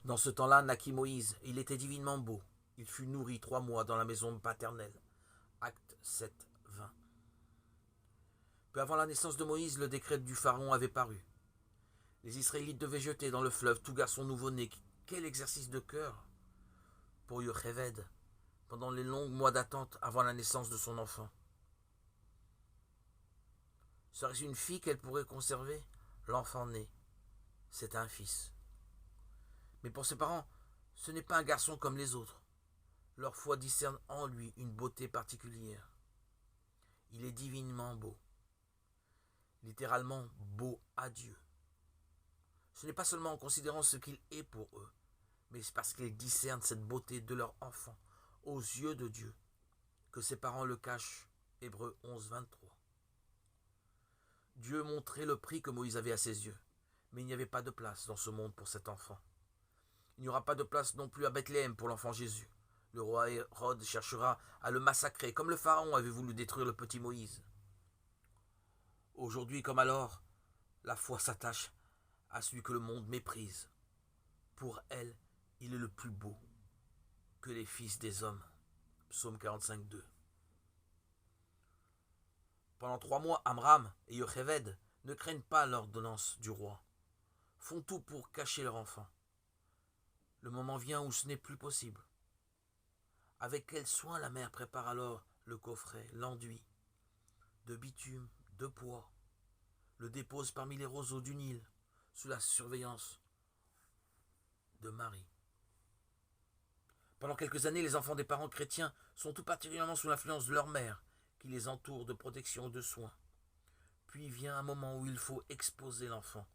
Dans ce temps-là naquit Moïse, et il était divinement beau. Il fut nourri 3 mois dans la maison paternelle. Acte 7, 20. Peu avant la naissance de Moïse, le décret du Pharaon avait paru. Les Israélites devaient jeter dans le fleuve tout garçon nouveau-né. Quel exercice de cœur pour Yocheved pendant les longs mois d'attente avant la naissance de son enfant. Serait-ce une fille qu'elle pourrait conserver? L'enfant né, c'est un fils. Mais pour ses parents, ce n'est pas un garçon comme les autres. Leur foi discerne en lui une beauté particulière. Il est divinement beau. Littéralement beau à Dieu. Ce n'est pas seulement en considérant ce qu'il est pour eux, mais c'est parce qu'ils discernent cette beauté de leur enfant aux yeux de Dieu que ses parents le cachent. Hébreux 11, 23. Dieu montrait le prix que Moïse avait à ses yeux, mais il n'y avait pas de place dans ce monde pour cet enfant. Il n'y aura pas de place non plus à Bethléem pour l'enfant Jésus. Le roi Hérode cherchera à le massacrer, comme le Pharaon avait voulu détruire le petit Moïse. Aujourd'hui comme alors, la foi s'attache à celui que le monde méprise. Pour elle, il est le plus beau que les fils des hommes. Psaume 45, 2. Pendant 3 mois, Amram et Yocheved ne craignent pas l'ordonnance du roi, font tout pour cacher leur enfant. Le moment vient où ce n'est plus possible. Avec quel soin la mère prépare alors le coffret, l'enduit, de bitume, de pois, le dépose parmi les roseaux du Nil, sous la surveillance de Marie. Pendant quelques années, les enfants des parents chrétiens sont tout particulièrement sous l'influence de leur mère, qui les entoure de protection et de soins. Puis vient un moment où il faut exposer l'enfant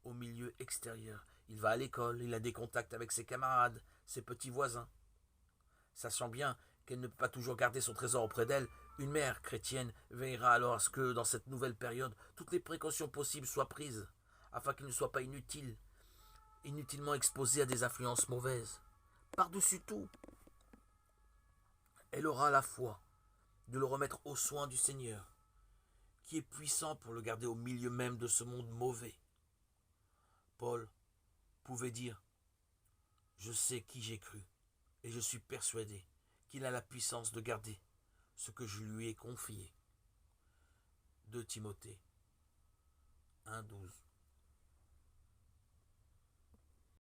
au milieu extérieur. Il va à l'école, il a des contacts avec ses camarades, ses petits voisins. Sachant bien qu'elle ne peut pas toujours garder son trésor auprès d'elle, une mère chrétienne veillera alors à ce que, dans cette nouvelle période, toutes les précautions possibles soient prises, afin qu'il ne soit pas inutilement exposé à des influences mauvaises. Par-dessus tout, elle aura la foi de le remettre aux soins du Seigneur, qui est puissant pour le garder au milieu même de ce monde mauvais. Paul pouvait dire « Je sais qui j'ai cru, et je suis persuadé qu'il a la puissance de garder ce que je lui ai confié. » 2 Timothée 1, 12.